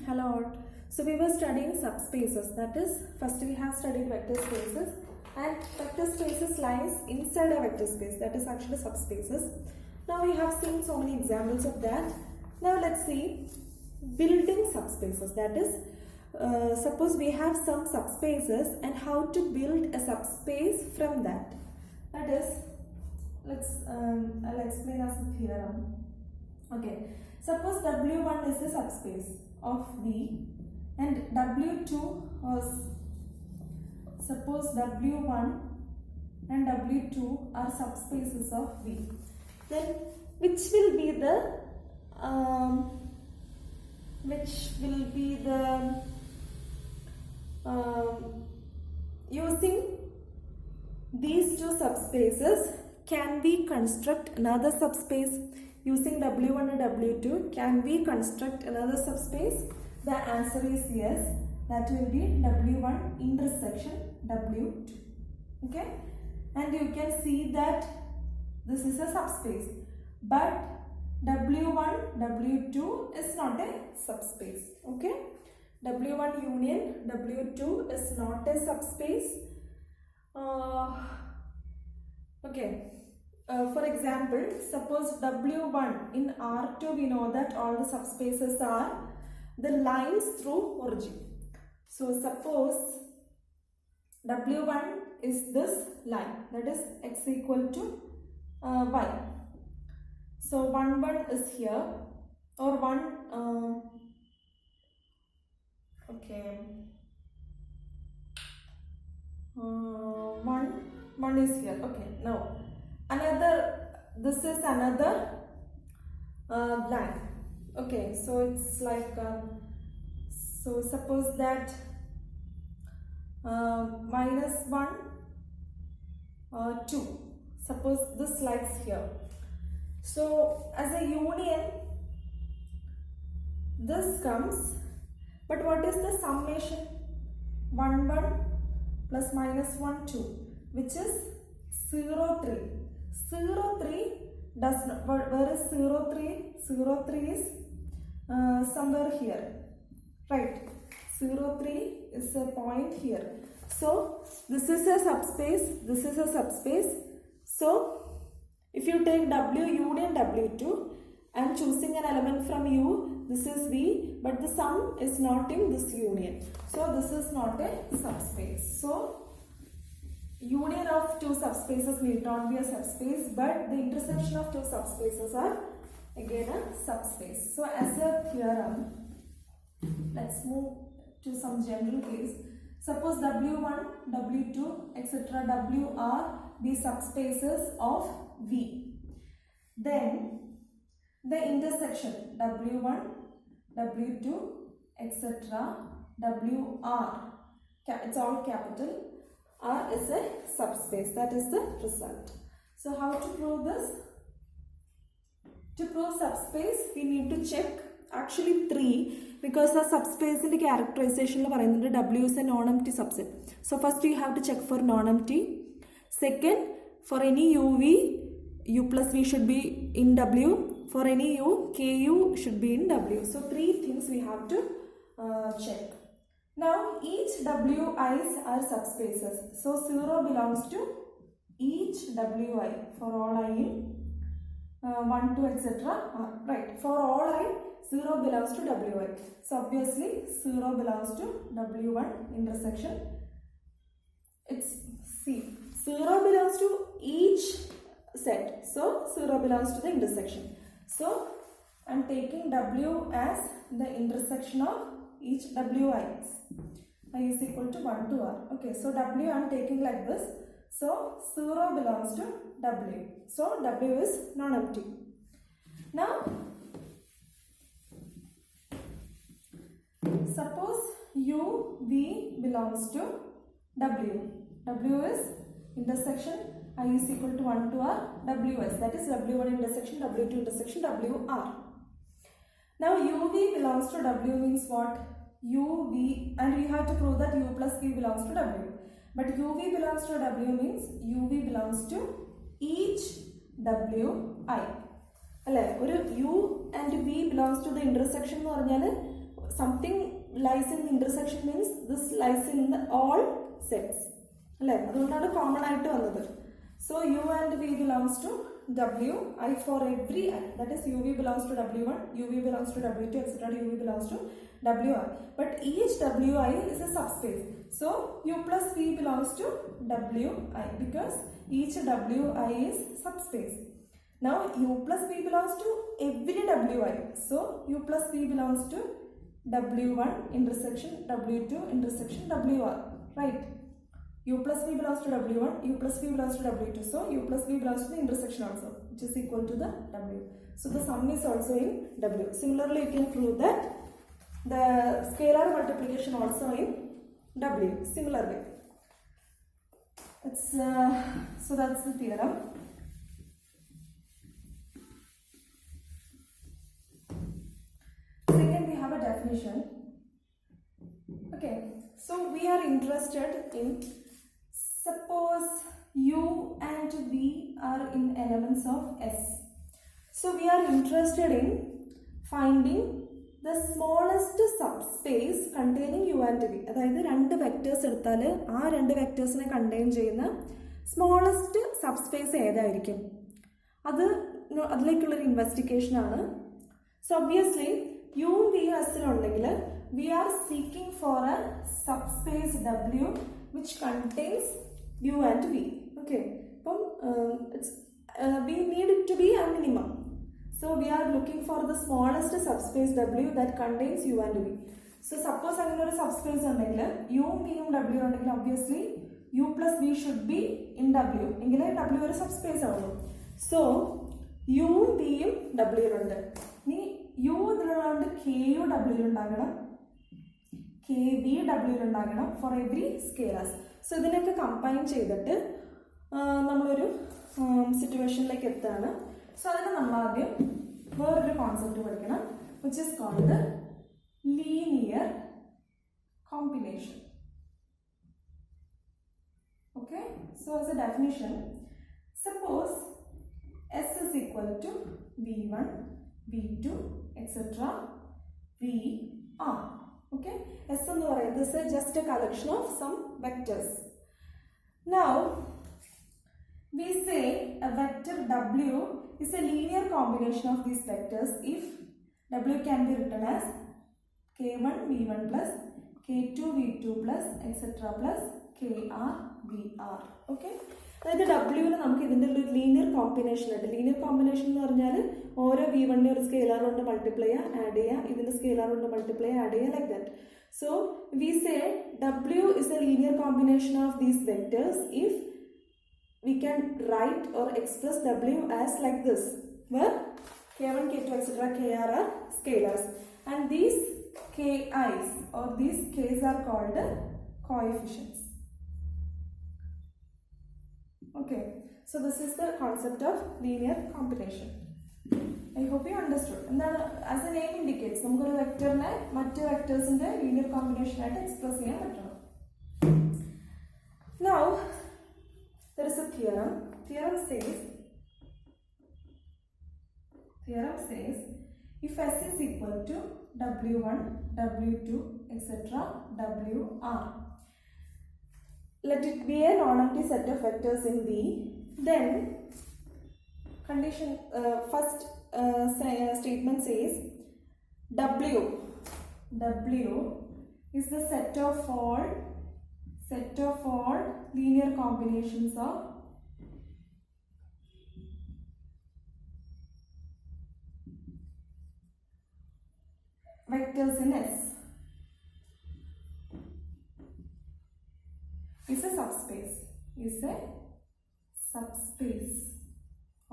Hello all. So we were studying subspaces. That is, first we have studied vector spaces, and vector spaces lies inside a vector space. That is actually subspaces. Now we have seen so many examples of that. Now let's see building subspaces. That is, suppose we have some subspaces and how to build a subspace from that. That is, I'll explain as a theorem. Okay, suppose W1 is the subspace of V and W2 was, suppose W1 and W2 are subspaces of V. Then which will be the using these two subspaces can we construct another subspace using W1 and W2? Can we construct another subspace? The answer is yes. That will be W1 intersection W2. Okay, and you can see that this is a subspace, but W1 W2 is not a subspace. Okay, W1 union W2 is not a subspace. Okay. For example, suppose W1 in R2, we know that all the subspaces are the lines through origin. So suppose W1 is this line, that is x equal to y. So 1 1 is here, or 1 1 is here. Okay, now this is another line. Okay, so it's like so suppose that -1 2, suppose this lies here. So as a union this comes, but what is the summation? 1 1 plus -1 2, which is 0 3. 0 3 does not, where is 0 3? 0 3 is somewhere here, right? 0 3 is a point here. So this is a subspace, this is a subspace. So if you take W union W2, I am choosing an element from U, this is V, but the sum is not in this union. So this is not a subspace. So union of two subspaces need not be a subspace, but the intersection of two subspaces are again a subspace. So as a theorem, let's move to some general case. Suppose W1, W2, etc. W are the subspaces of V. Then the intersection W1, W2, etc. W R, it's all capital, R is a subspace. That is the result. So how to prove this? To prove subspace, we need to check actually 3, because the subspace in the characterization W is a non-empty subset. So first we have to check for non-empty. Second, for any UV, U plus V should be in W. For any U, KU should be in W. So 3 things we have to check. Now each Wi's are subspaces. So 0 belongs to each Wi for all I in 1, 2, etc. Right. For all I, 0 belongs to Wi. So obviously 0 belongs to W1 intersection. It's C. 0 belongs to each set. So 0 belongs to the intersection. So I am taking W as the intersection of each Wi's. I is equal to 1 to R. Okay, so W I am taking like this. So 0 belongs to W. So W is non-empty. Now suppose UV belongs to W. W is intersection I is equal to 1 to R WS. That is W1 intersection W2 intersection WR. Now UV belongs to W means what? UV, and we have to prove that U plus V belongs to W. But UV belongs to W means UV belongs to each WI. U and V belongs to the intersection. something lies in the intersection means this lies in the all sets. അതുകൊണ്ടാണ് common ആയിട്ട് വന്നത്. So u and v belongs to w I for every I, that is uv belongs to w1, uv belongs to w2, etc. uv belongs to wi, but each wi is a subspace. So u plus v belongs to wi because each wi is subspace. Now u plus v belongs to every wi, so u plus v belongs to w1 intersection w2 intersection wr, right? U plus v belongs to w1, u plus v belongs to w2, so u plus v belongs to the intersection also, which is equal to the w. So the sum is also in w. Similarly, you can prove that the scalar multiplication also in w. Similarly, it's so that's the theorem. Second, we have a definition. Okay, so we are interested in, suppose u and v are in elements of S. So we are interested in finding the smallest subspace containing u and v. അതായത് രണ്ട് vectors എടുത്താൽ ആ രണ്ട് വെക്ടേഴ്സിനെ contain ചെയ്യുന്ന smallest subspace ഏതായിരിക്കും, അതിലേക്കുള്ളൊരു investigation ആണ്. So obviously യുവും വിയും എസിലുണ്ടെങ്കിൽ we are seeking for a subspace w which contains u and v. Okay, we need it to be a minimum, so we are looking for the smallest subspace w that contains u and v. So suppose അങ്ങനെ ഒരു subspace ഉണ്ടെങ്കിൽ യും വിയും w ഉണ്ടെങ്കിൽ obviously u plus v should be in w, എങ്കിലേ w ഒരു subspace ആവുള്ളൂ. So യും വിയും w ഉണ്ട്. ഇനി u ഇതിലുള്ളതുകൊണ്ട് k യു w ഉണ്ടാകണം, k v w ഉണ്ടാകണം ഫോർ എവറി സ്കേലേഴ്സ്. സോ ഇതിനൊക്കെ കമ്പൈൻ ചെയ്തിട്ട് നമ്മളൊരു സിറ്റുവേഷനിലേക്ക് എത്താണ്. സോ അതിന് നമ്മൾ ആദ്യം വേറൊരു കോൺസെപ്റ്റ് പഠിക്കണം, which is called linear combination. Okay, so as a definition, suppose S is equal to v1, v2, etc. vr. Okay, S എന്ന് പറയുന്നത് this is just a collection of some vectors. Now we say a vector w is a linear combination of these vectors if w can be written as k1 v1 plus k2 v2 plus etc. plus kr vr. Okay, അതായത് ഡബ്ല്യൂവിൽ നമുക്ക് ഇതിൻ്റെ ഒരു linear combination ഉണ്ട്. Linear combination എന്ന് പറഞ്ഞാൽ ഓരോ V വണ്ണിനെ ഒരു scalar കൊണ്ട് മൾട്ടിപ്ലൈ ചെയ്യുക, ആഡ് ചെയ്യുക, ഇതിൻ്റെ സ്കെയിലാർ കൊണ്ട് മൾട്ടിപ്ലൈ ചെയ്യുക, ആഡ് ചെയ്യുക, like that. So we say W is A linear combination of these vectors if we can write or express w as like this, where k1, k2, etc. kr are scalars, and these ki's or these k's are called coefficients. Okay, so this is the concept of linear combination. I hope you understood. എന്താണ്, as the name indicates, നമുക്കൊരു വെക്ടറിനെ മറ്റ് വെക്ടേഴ്സിന്റെ linear combination ആയിട്ട് express ചെയ്യാൻ പറ്റണം. Now there is a theorem. Theorem says if S is equal to w1, w2, etc. wr, let it be a non-empty set of vectors in V, then condition first statement says w is the set of all linear combinations of vectors in S. Is a subspace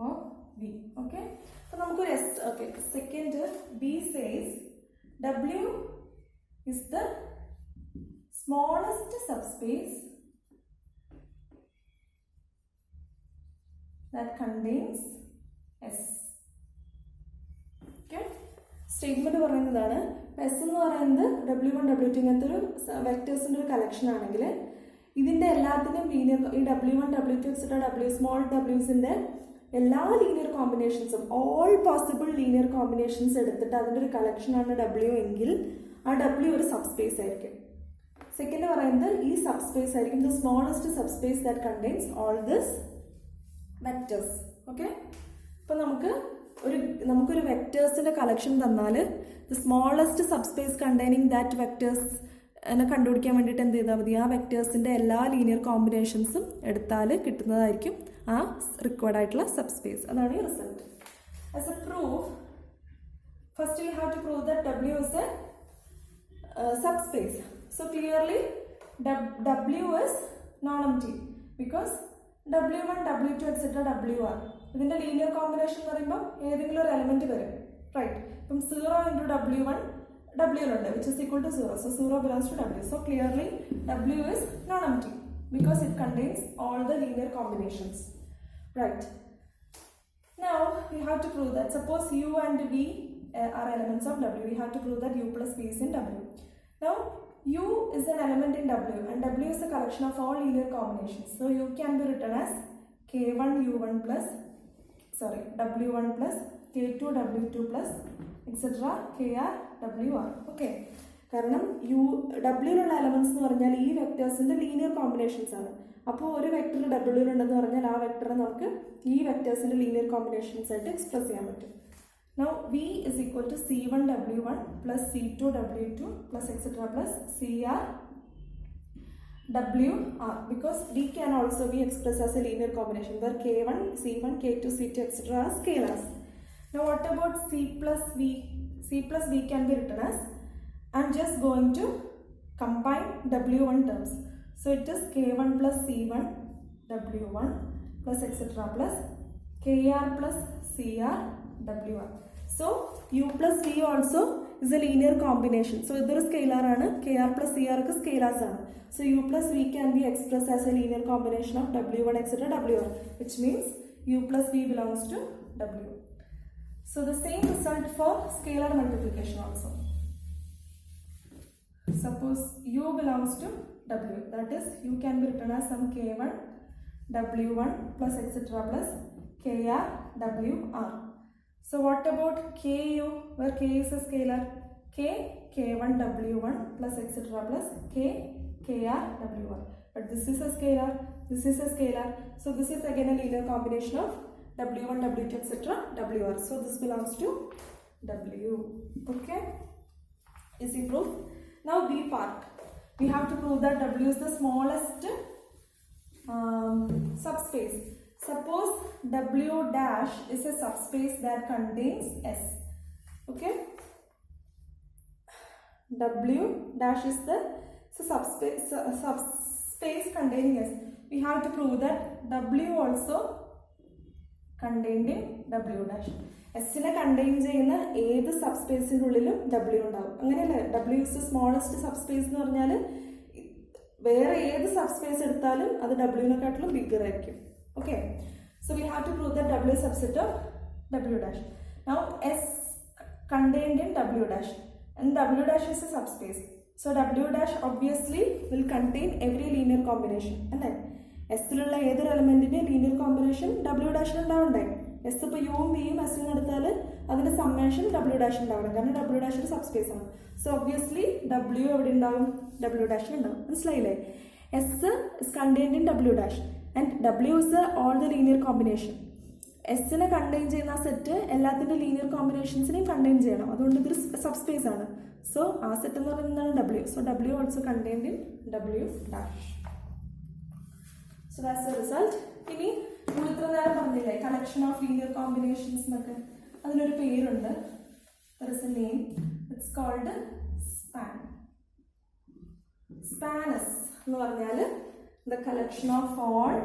of V. Okay, so namukku S. Okay, second B says W is the smallest subspace that contains S. Okay, statement പറയുന്നതാണ് S എന്ന് പറയുന്നത് w1 w2 ഇങ്ങനത്തെ ഒരു വെക്ടേഴ്സിന്റെ ഒരു collection ആണെങ്കിൽ ഇതിന്റെ എല്ലാത്തിനും linear, ഈ w1 w2 etc. w small wsന്റെ എല്ലാ ലീനിയർ കോമ്പിനേഷൻസും, ഓൾ പോസിബിൾ ലീനിയർ കോമ്പിനേഷൻസ് എടുത്തിട്ട് അതിൻ്റെ ഒരു കളക്ഷനാണ് w എങ്കിൽ ആ W ഒരു സബ്സ്പേസ് ആയിരിക്കും. സെക്കൻഡ് പറയുന്നത് ഈ സബ്സ്പേസ് ആയിരിക്കും the smallest subspace that contains all this vectors. Okay, അപ്പോൾ നമുക്കൊരു വെക്ടേഴ്സിൻ്റെ കളക്ഷൻ തന്നാൽ the smallest subspace containing that vectors എന്നെ കണ്ടുപിടിക്കാൻ വേണ്ടിയിട്ട് എന്ത് ചെയ്താൽ മതി, ആ വെക്ടേഴ്സിൻ്റെ എല്ലാ ലീനിയർ കോമ്പിനേഷൻസും എടുത്താൽ കിട്ടുന്നതായിരിക്കും ആ റിക്വയർഡ് ആയിട്ടുള്ള സബ്സ്പേസ്. അതാണ് ഈ result. As a proof, first we have to prove that W is a subspace. So clearly W is non-empty because W1, W2, etc. WR. ഇതിൻ്റെ ലീനിയർ കോമ്പിനേഷൻ എന്ന് പറയുമ്പോൾ ഏതെങ്കിലും ഒരു എലമെന്റ് വരും, റൈറ്റ്? ഇപ്പം 0 into W1 W-ലുണ്ട് which is equal to 0. So 0 belongs to W. So clearly W is non-empty because it contains all the linear combinations, right? Now we have to prove that suppose U and V are elements of W. We have to prove that U plus V is in W. Now U is an element in W and W is a collection of all linear combinations. So U can be written as K1 U1 plus W1 plus K2 W2 plus etc. KR WR. Okay, കാരണം ഡബ്ല്യൂയിലുള്ള elements എന്ന് പറഞ്ഞാൽ ഈ വെക്ടേഴ്സിന്റെ linear combinations ആണ്. അപ്പോൾ ഒരു vector ഡബ്ല്യൂയിലുണ്ടെന്ന് പറഞ്ഞാൽ ആ വെക്ടറെ നമുക്ക് ഈ വെക്ടേഴ്സിന്റെ ലീനിയർ കോമ്പിനേഷൻസ് ആയിട്ട് എക്സ്പ്രസ് ചെയ്യാൻ പറ്റും. Now V is equal to C1 W1 plus C2 W2 plus etc. plus CR WR because V can also be expressed as a linear combination where K1, C1, K2, C2 etc. are scalars. Now what about C plus V? C plus V can be written as, I'm just going to combine W1 terms. So it is K1 plus C1 W1 plus etc. plus KR plus CR WR. So U plus V also is a linear combination. So this is scalar ആണ്, KR plus CR ഒക്കെ scalars ആണ്. So U plus V can be expressed as a linear combination of W1 etc. WR, which means U plus V belongs to W. So the same result for scalar multiplication also. Suppose U belongs to W, that is U can be written as some K1 W1 plus etc. plus KR WR. So what about KU, where K is a scalar? K1 W1 plus etc. plus KR WR. But this is a scalar, this is a scalar. So this is again a linear combination of W1, W2, etc. WR. So this belongs to W. Okay, easy proof. Now B part. We have to prove that W is the smallest subspace. Suppose W dash is a subspace that contains S. Okay, W dash is the subspace containing S. We have to prove that W also contained in W dash. എസ്സിനെ contain ചെയ്യുന്ന ഏത് സബ്സ്പേസിൻ്റെ ഉള്ളിലും W ഉണ്ടാവും, അങ്ങനെയല്ലേ? W is the smallest subspace എന്ന് പറഞ്ഞാൽ വേറെ ഏത് സബ്സ്പേസ് എടുത്താലും അത് W-നെക്കാട്ടിലും ബിഗ്ഗർ ആയിരിക്കും. Okay, so we have to prove that W is subset of W dash. Now S contained in W dash and W dash is a subspace. So W dash obviously will contain every linear combination. അല്ലേ? എസ്സിലുള്ള ഏതൊരു എലമെന്റിന്റെ linear combination W ഡാഷിൽ ഉണ്ടാവണ്ടേ? S ഇപ്പോൾ യുവും വിയും എസ്സിൽ എടുത്താൽ അതിന്റെ summation W dash ഉണ്ടാവണം, കാരണം W dash ഒരു subspace ആണ്. സോ ഒബ്വിയസ്ലി W എവിടെ ഉണ്ടാവും? W ഡാഷിൽ ഉണ്ടാവും. മനസ്സിലായില്ലേ? S is contained in W dash and W is all the linear combination. എസ്സിനെ കണ്ടെയ്ൻ ചെയ്യുന്ന ആ സെറ്റ് എല്ലാത്തിൻ്റെ ലീനിയർ കോമ്പിനേഷൻസിനെയും കണ്ടെയ്ൻ ചെയ്യണം, അതുകൊണ്ട് ഇതൊരു സബ്സ്പേസ് ആണ്. സോ ആ സെറ്റ് എന്ന് പറയുന്നതാണ് W. So W also contained in W dash. So that's the result. ഇനി നമ്മൾ ഇത്ര നേരം പറഞ്ഞില്ലേ കളക്ഷൻ ഓഫ് ലീനിയർ കോമ്പിനേഷൻസ് എന്നൊക്കെ, അതിനൊരു പേരുണ്ട്. There is a name. It's called span. Span എന്ന് പറഞ്ഞാൽ the collection of all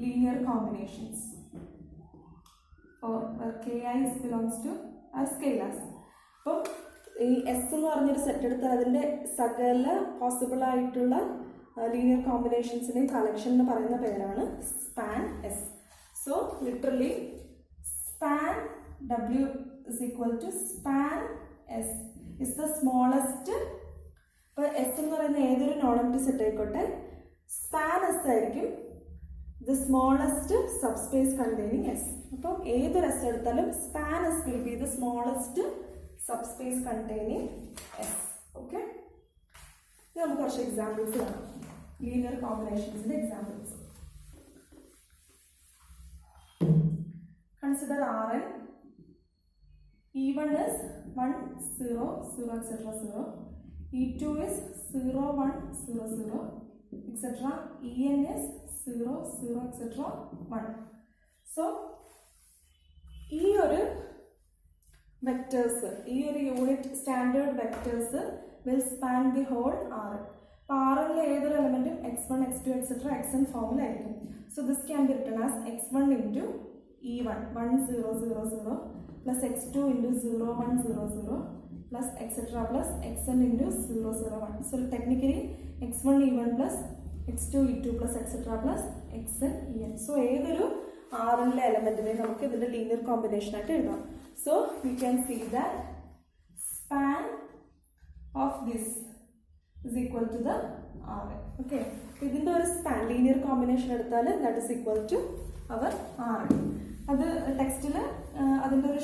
linear combinations or where Ki belongs to as scalars. അപ്പോൾ ഈ എസ് എന്ന് പറഞ്ഞൊരു സെറ്റ് എടുത്താൽ അതിൻ്റെ സകല പോസിബിൾ ആയിട്ടുള്ള ലീനിയർ കോമ്പിനേഷൻസിൻ്റെയും കളക്ഷൻ എന്ന് പറയുന്ന പേരാണ് span S. So literally span W is equal to span S is the smallest. ഇപ്പോൾ എസ് എന്ന് പറയുന്ന ഏതൊരു നോൺ എംപ്റ്റി സെറ്റ് ആയിക്കോട്ടെ, സ്പാൻ എസ് ആയിരിക്കും the smallest subspace containing S. അപ്പം ഏതൊരു എസ് എടുത്താലും span S will be the smallest subspace containing S. നമുക്ക് കുറച്ച് എക്സാമ്പിൾസ് കാണാം. ലീനിയർ കോമ്പിനേഷൻസിന്റെ examples. Consider Rn. E1 is 1 0 0 etc. 0. E2 is 0 1 0 0 etc. En is 0 0 etc. 1. So ഈ ഒരു വെക്ടേഴ്സ്, ഈ ഒരു unit standard vectors will span the whole Rn. അപ്പോൾ Rnലെ ഏതൊരു എലമെന്റും x1 x2 etc. xn ഫോമിലായിരിക്കും. So this can be written as x1 into E1 1 0 0 0 plus x2 into 0 1 0 0 plus etc. plus xn into 0 0 1. So technically x1 E1 plus x2 E2 plus etc. plus xn En. So ഏതൊരു Rnലെ എലമെന്റിനെ നമുക്ക് ഇതിന്റെ linear combination ആയിട്ട് എഴുതാം. So we can see that span of this is equal to the Rn. Okay. ഇതിന്റെ ഒരു span linear combination എടുത്താൽ that is equal to our Rn. അത് ടെക്സ്റ്റിൽ അതിൻ്റെ ഒരു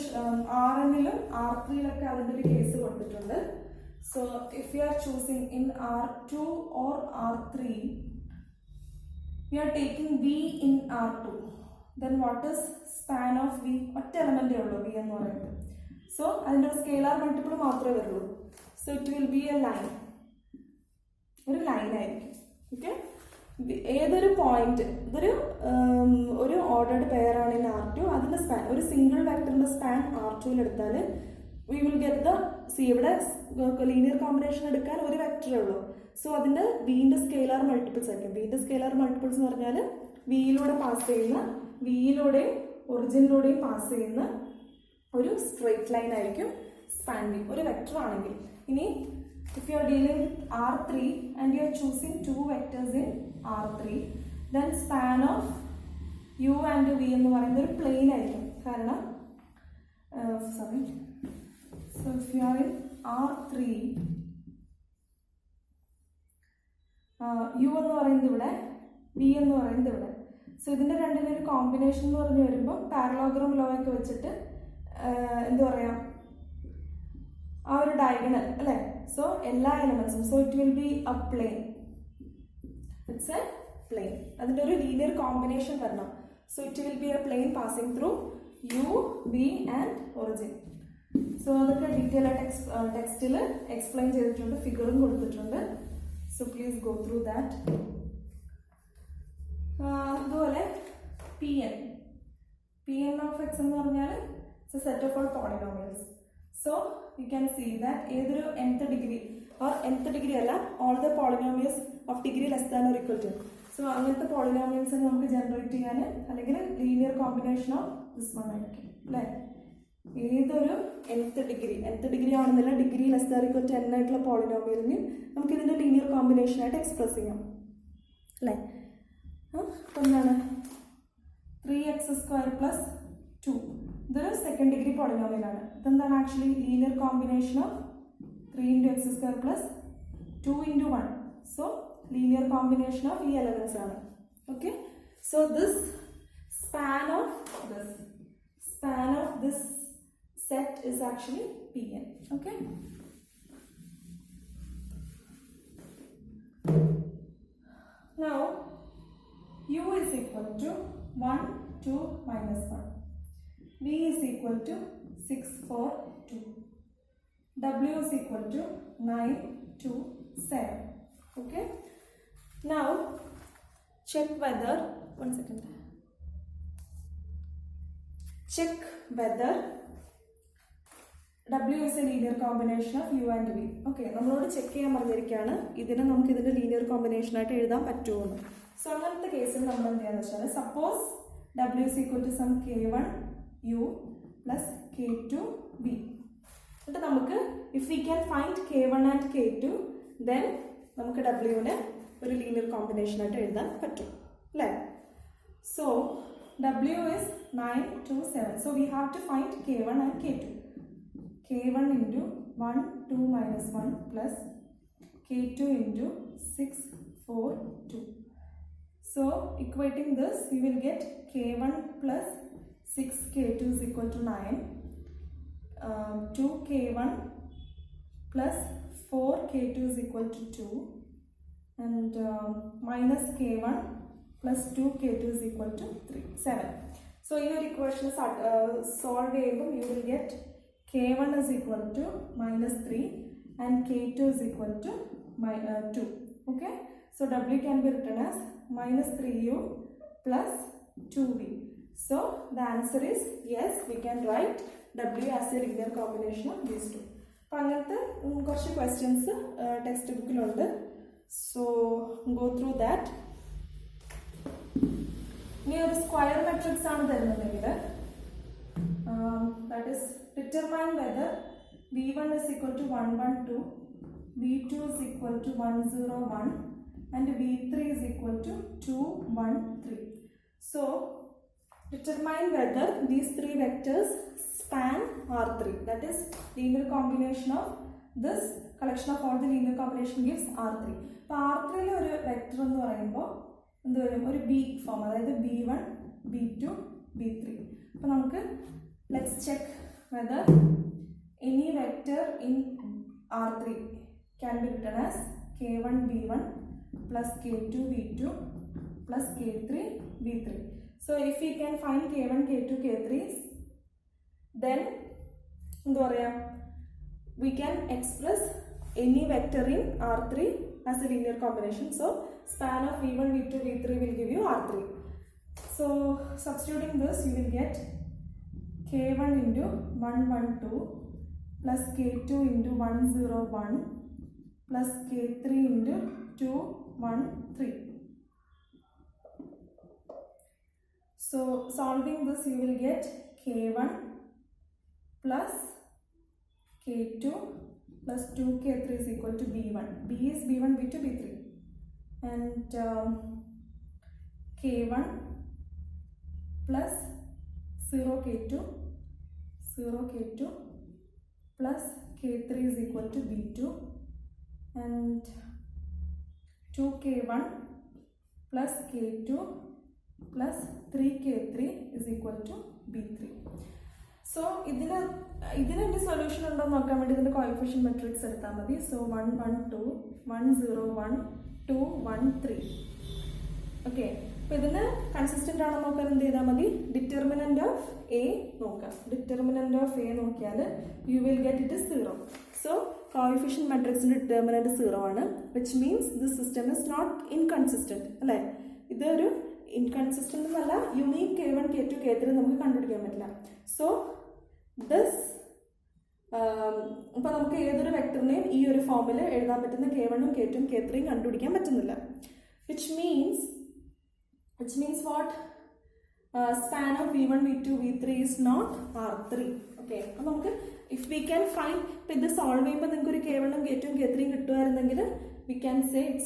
Rnലും R3ലൊക്കെ അതിൻ്റെ ഒരു കേസ് കൊടുത്തിട്ടുണ്ട്. So if you are choosing in R2 or R3, you are taking V in R2, then what is span of V? ഒറ്റ എലമെന്റേ ഉള്ളൂ V എന്ന് പറയുന്നത്. സോ അതിൻ്റെ ഒരു സ്കെയിലാർ മൾട്ടിപ്പിൾ മാത്രമേ വരുള്ളൂ. So it will be A line, ഒരു line ആയിരിക്കും. ഓക്കെ, ഏതൊരു പോയിന്റ്, ഇതൊരു ഒരു ഓർഡേർഡ് പെയർ ആണ് ഇൻ R2, അതിന്റെ സ്പാൻ ഒരു സിംഗിൾ വെക്ടറിന്റെ സ്പാൻ R2 എടുത്താൽ വി വിൽ ഗെറ്റ് ദ ഇവിടെ ലീനിയർ കോമ്പിനേഷൻ എടുക്കാൻ ഒരു വെക്ടറേ ഉള്ളൂ. സോ അതിന്റെ വിന്റെ സ്കെയിലാർ മൾട്ടിപ്പിൾസ് ആയിരിക്കും. വിന്റെ സ്കെയിലാർ മൾട്ടിപ്പിൾസ് എന്ന് പറഞ്ഞാൽ വിയിലൂടെ പാസ് ചെയ്യുന്ന, വിയിലൂടെയും ഒറിജിനിലൂടെയും പാസ് ചെയ്യുന്ന ഒരു സ്ട്രെയിറ്റ് ലൈൻ ആയിരിക്കും സ്പാൻ വി, ഒരു വെക്ടർ ആണെങ്കിൽ. ഇനി if you are dealing with R3 and you are choosing two vectors in R3, then span of U and V എന്ന് പറയുന്നത് ഒരു പ്ലെയിൻ ആയിരിക്കും. കാരണം so if you are in R3, U എന്ന് പറയുന്നത് ഇവിടെ, V എന്ന് പറയുന്നത് ഇവിടെ. സോ ഇതിന്റെ രണ്ടിൻ്റെ ഒരു കോമ്പിനേഷൻ എന്ന് പറഞ്ഞു വരുമ്പോൾ പാരലോഗ്രാം ലോ ഒക്കെ വെച്ചിട്ട് എന്താ പറയാ, ആ ഒരു ഡയഗണൽ അല്ലേ. സോ എല്ലാ എലമെന്റ്സും, so it will be a plane, it's a plane. അതിൻ്റെ ഒരു ലീനിയർ കോമ്പിനേഷൻ വരണം. So it will be a plane passing through U, V and origin. So അതൊക്കെ ഡീറ്റെയിൽ ആയിട്ട് ടെക്സ്റ്റിൽ എക്സ്പ്ലെയിൻ ചെയ്തിട്ടുണ്ട്, ഫിഗറും കൊടുത്തിട്ടുണ്ട്. So please go through that. അതുപോലെ പി എൻ ഓഫ് എക്സ് എന്ന് പറഞ്ഞാൽ it's a set of all polynomials. So you can see that either nth degree or nth degree alla all the polynomials of degree less than or equal to. So അങ്ങനത്തെ polynomials നമുക്ക് generate ചെയ്യാൻ അല്ലെങ്കിൽ linear combination of this one ആയിരിക്കും അല്ലേ. ഏതൊരു nth degree ആണെന്നില്ല, degree less than equal to n ആയിട്ടുള്ള പോളിനോമിയലിന് നമുക്ക് ഇതിന്റെ ലീനിയർ കോമ്പിനേഷൻ ആയിട്ട് എക്സ്പ്രസ് ചെയ്യാം അല്ലേ. അപ്പോൾ എന്താണ് 3x² പ്ലസ് 2, ഇതൊരു സെക്കൻഡ് ഡിഗ്രി പോളിനോമിയലാണ്. ഇതെന്താണ് actually linear combination of 3 into x² plus 2 into 1. So linear combination of ഈ എലമെന്റ്സ് ആണ്. Okay, so this span of this set is actually Pn. Okay, now U is equal to 1 2 minus 1. V is equal to 6 4 2. W is equal to 9 2 7. Okay. Now check whether, one second. Check whether W is a linear combination of U and V. Okay, നമ്മളോട് check ചെയ്യാൻ പറഞ്ഞിരിക്കുകയാണ് ഇതിനെ നമുക്ക് ഇതിന്റെ linear combination ആയിട്ട് എഴുതാൻ പറ്റുമോ എന്ന്. സോ അങ്ങനത്തെ കേസിൽ നമ്മൾ എന്ത് ചെയ്യാന്ന് വെച്ചാൽ, suppose W is equal to some K1 U plus K2 V. എന്നിട്ട് നമുക്ക് if we can find K1 and K2, then നമുക്ക് Wനെ ഒരു ലീനിയർ കോമ്പിനേഷൻ ആയിട്ട് എഴുതാൻ പറ്റും അല്ലേ. So W is 9 2 7. So we have to find K1 and K2. K1 into 1 2 minus 1 plus K2 into 6 4 2. So equating this, we will get K1 plus 6K2 is equal to 9. 2K1 plus 4K2 is equal to 2. and minus k1 plus 2k2 is equal to 3, 7. So your equation is solved, you will get k1 is equal to minus 3 and k2 is equal to 2. Okay, so w can be written as minus 3u plus 2v. So the answer is yes, we can write w as a linear combination of these two. അങ്ങനത്തെ കുറച്ച് questions text ബുക്കിലുണ്ട്. So go through that. ഇനി ഒരു square matrix ആണ് തരുന്നതെങ്കിൽ that is determine whether v1 is equal to 112, v2 is equal to 101 and v3 is equal to 213. So determine whether these three vectors span R3, that is linear combination of this collection of all the linear combination gives R3. അപ്പോൾ R3 ഒരു vector എന്ന് പറയുമ്പോൾ എന്ത് വരും, ഒരു B form, അതായത് b1 b2 b3. അപ്പോൾ നമുക്ക് let's check whether any vector in R3 can be written as k1 b1 plus k2 v2 plus k3 v3. So if we can find k1 k2 k3, then we can express any vector in R3 as a linear combination. So span of v1 v2 v3 will give you R3. So substituting this, you will get k1 into 112 plus k2 into 101 plus k3 into 213. So solving this, you will get k1 plus k2 plus 2k3 is equal to b1. b is b1 b2 b3 and k1 plus 0k2 plus k3 is equal to b2 and 2k1 plus k2 plus 3k3 is equal to b3. So ഇതിൻ്റെ solution ഉണ്ടോ എന്ന് നോക്കാൻ വേണ്ടി ഇതിൻ്റെ coefficient matrix എടുത്താൽ മതി. So 112 101 213. Okay, അപ്പോൾ ഇതിന് കൺസിസ്റ്റൻ്റ് ആണോ നോക്കാൻ എന്ത് ചെയ്താൽ മതി, ഡിറ്റർമിനൻ്റ് ഓഫ് എ നോക്കാം. ഡിറ്റർമിനൻ്റ് ഓഫ് എ നോക്കിയാൽ you will get it 0. So coefficient മെട്രിക്സിൻ്റെ ഡിറ്റർമിനൻ്റ് 0 ആണ്, which means this system is not inconsistent അല്ലേ. ഇതൊരു ഇൻകൺസിസ്റ്റൻ്റ് എന്നല്ല, യുണീക്ക് k1 k2 k3 നമുക്ക് കണ്ടുപിടിക്കാൻ പറ്റില്ല. സോ ദിസ് ഇപ്പോൾ നമുക്ക് ഏതൊരു വെക്ടറിനെയും ഈ ഒരു ഫോമിൽ എഴുതാൻ പറ്റുന്ന k1 k2 k3 കണ്ടുപിടിക്കാൻ പറ്റുന്നില്ല. Which means what? Span of v1 v2 v3 is not R3. Okay, അപ്പോൾ നമുക്ക് ഇഫ് വി ക്യാൻ ഫൈൻഡ്, ഇപ്പോൾ ഇത് സോൾവ് ചെയ്യുമ്പോൾ നിങ്ങൾക്ക് ഒരു k1 k2 k3 കിട്ടുമായിരുന്നെങ്കിൽ we can say it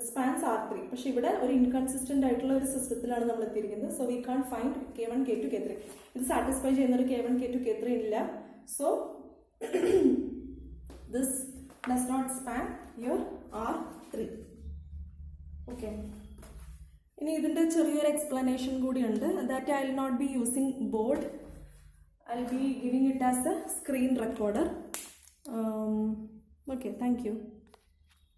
spans R3. പക്ഷെ ഇവിടെ ഒരു ഇൻകൺസിസ്റ്റൻ്റ് ആയിട്ടുള്ള ഒരു സിസ്റ്റത്തിലാണ് നമ്മൾ എത്തിയിരിക്കുന്നത്. So we can find k1 k2 k3. ഇത് സാറ്റിസ്ഫൈ ചെയ്യുന്ന ഒരു k1 k2 k3 ഇല്ല. So this does not span your R3. Okay, ഇനി ഇതിൻ്റെ ചെറിയൊരു എക്സ്പ്ലനേഷൻ കൂടിയുണ്ട്. That I will not be using board, I will be giving it as a screen recorder. Okay, thank U.